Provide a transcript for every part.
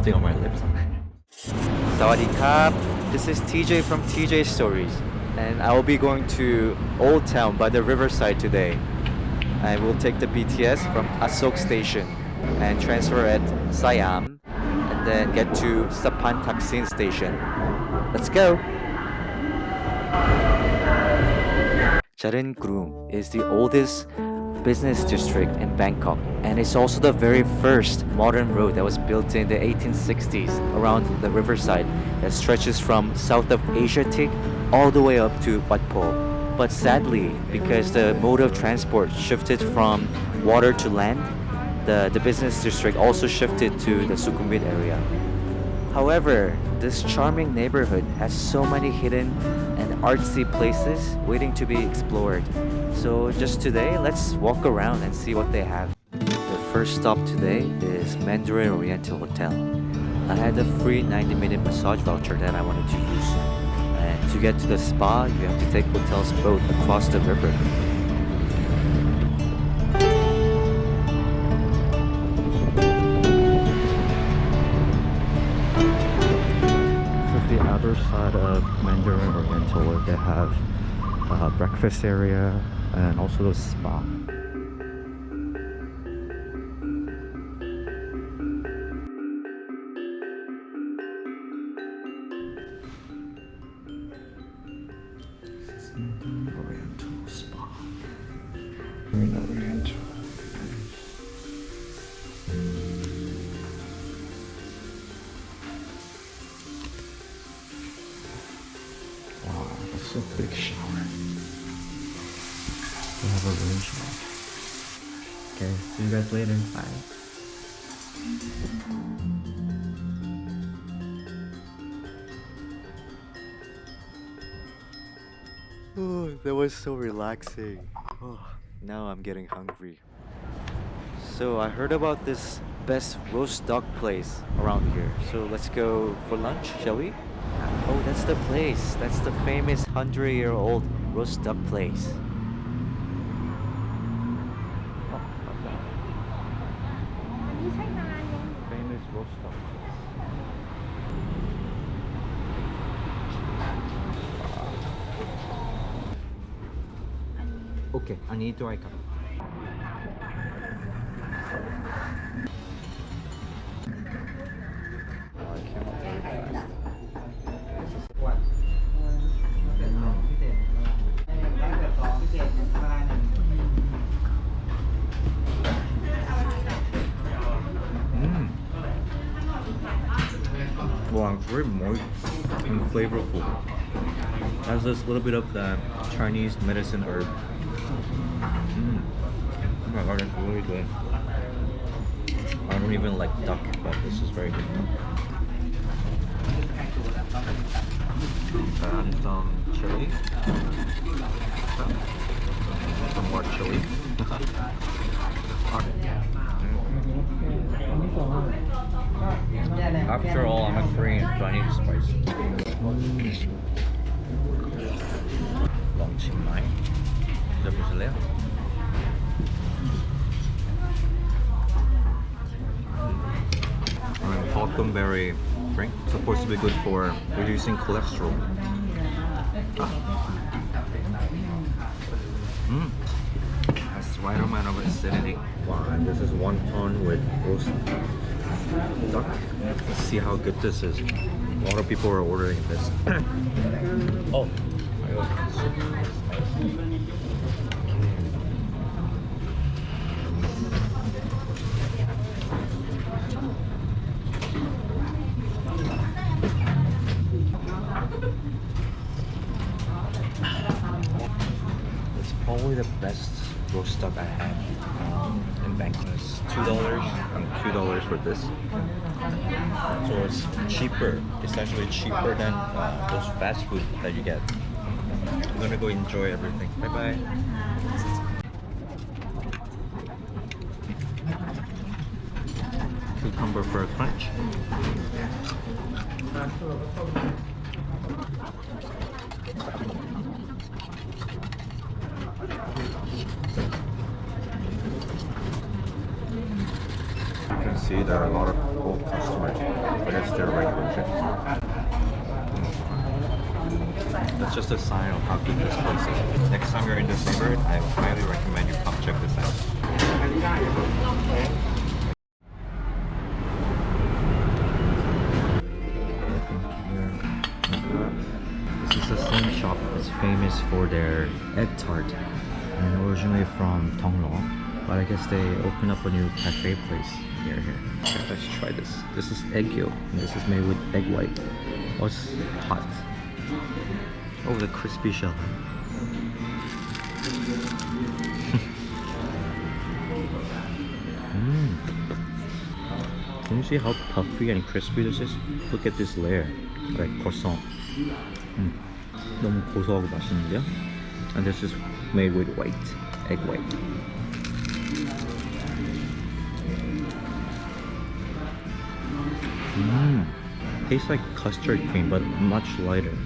something on my lips. Sawadee krap. This is TJ from TJ Stories, and I will be going to Old Town by the riverside today. I will take the BTS from Asok Station and transfer at Siam, and then get to Sapan Taksin Station. Let's go! Charoen Krung is the oldest business district in Bangkok, and it's also the very first modern road that was built in the 1860s around the riverside that stretches from south of Asiatic all the way up to Wat Po. But sadly, because the mode of transport shifted from water to land, the business district also shifted to the Sukhumvit area. However, this charming neighborhood has so many hidden and artsy places waiting to be explored. So just today, let's walk around and see what they have. The first stop today is Mandarin Oriental Hotel. I had a free 90-minute massage voucher that I wanted to use. And to get to the spa, you have to take hotel's boat across the river. This is the outer side of Mandarin Oriental where they have a breakfast area and also the spa. Oriental spa. Oriental. Wow, that's a big shower. We have a room shower. Okay, see you guys later. Bye. Oh, that was so relaxing. Oh, now I'm getting hungry. So I heard about this best roast duck place around here. So let's go for lunch, shall we? Oh, that's the place. That's the famous 100-year-old roast duck place. Oh, not bad. Famous roast duck. Okay, I need to icon. Oh, I came up very fast. Wow, it's very moist and flavorful. It has this little bit of the Chinese medicine herb. Oh my god, it's really good. I don't even like duck, but this is very good. And some chili. Some more chili. After all, I'm a Korean, so I need spice. Long Chim Mai. 드셔보실래요? Falconberry drink, supposed to be good for reducing cholesterol. That's the right amount of acidity. Wow, and this is wonton with roast duck. Let's see how good this is. A lot of people are ordering this. Oh, my god. It's probably the best roast duck I had in Bangkok. It's $2 and $2 for this. So it's cheaper. It's actually cheaper than those fast food that you get. I'm gonna go enjoy everything. Bye bye. Cucumber for a crunch. You can see there are a lot of old customers, but it's their regular shift. That's just a sign of how good this place is. Next time you're in this neighborhood, I highly recommend you come check this out. This is the same shop that's famous for their egg tart, and originally from Thonglong, but I guess they opened up a new cafe place near here. Okay, let's try this. This is egg yolk, and this is made with egg white. Oh, it's hot. Oh, the crispy shell. Can you see how puffy and crispy this is? Look at this layer, like croissant. 너무 고소하고 맛있는데요? And this is made with white, egg white. Tastes like custard cream, but much lighter.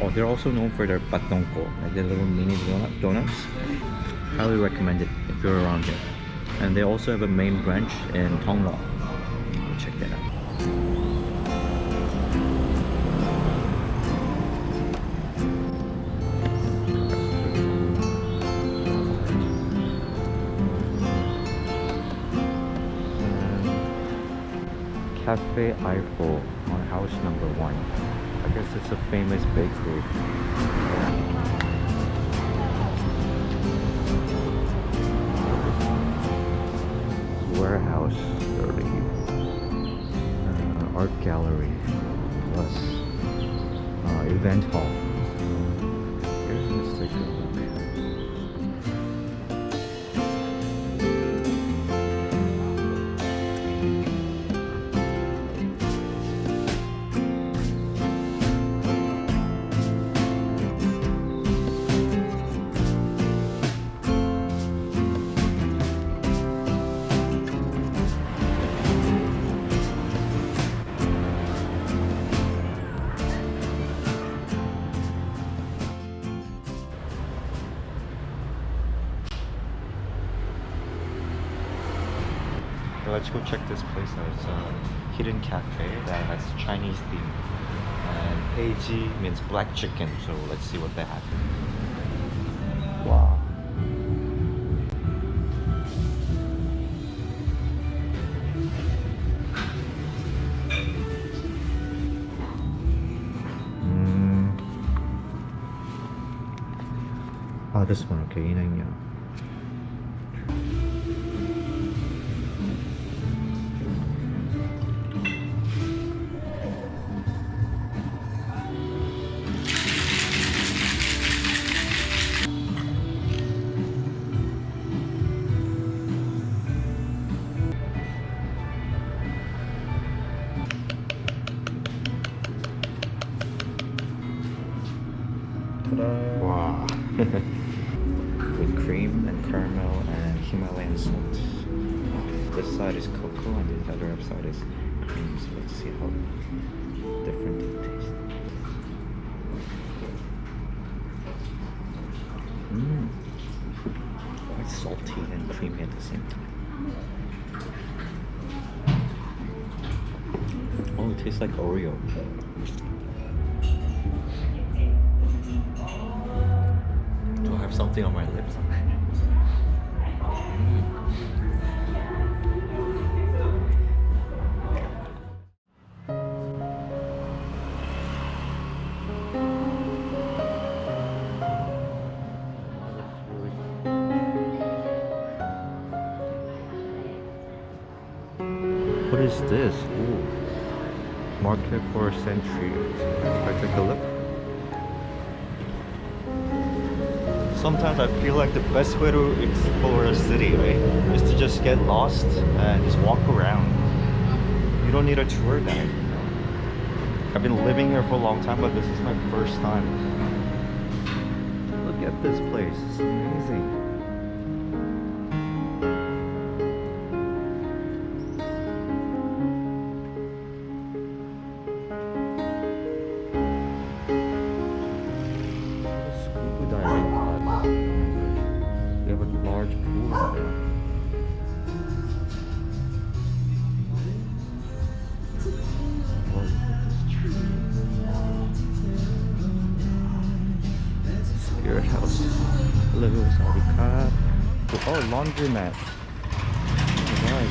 Oh, they're also known for their patongko, like the little mini donuts. Highly recommend it if you're around here. And they also have a main branch in Thonglong. Check that out. Café Eiffel on house number 1. I guess it's a famous bakery. Warehouse 30. Art gallery plus event hall. Let's take a look. Let's go check this place out. It's a hidden cafe that has Chinese theme. And Heiji means black chicken, so let's see what they have. Wow. This one, okay, Yin Yang. Wow. With cream and caramel and Himalayan salt. This side is cocoa and the other side is cream, so let's see how different it tastes. Quite salty and creamy at the same time. Oh, it tastes like Oreo. Do I have something on my lips? What is this? Ooh. Market for a century. Can I take a look? Sometimes I feel like the best way to explore a city, right, is to just get lost and just walk around. You don't need a tour guide. I've been living here for a long time, but this is my first time. Look at this place. It's amazing. Hello, Sawadee. Oh, laundromat. Right.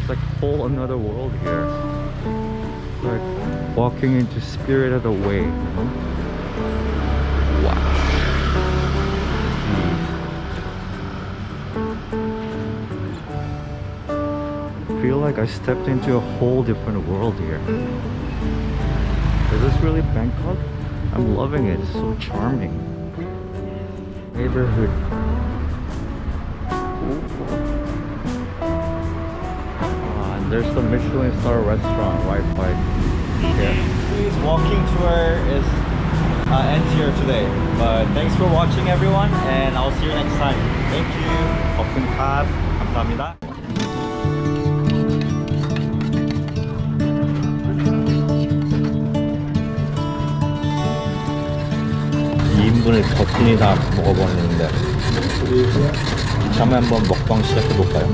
It's like a whole another world here. It's like walking into Spirited Away, you know? Wow. I feel like I stepped into a whole different world here. Is this really Bangkok? I'm loving it. It's so charming. Neighborhood. And there's the Michelin star restaurant right by here. Please, walking tour is ends here today. But thanks for watching, everyone, and I'll see you next time. Thank you. 컵 감사합니다. 인분을 거뜬히 다 먹어버리는데 다음에 한번 먹방 시작해볼까요?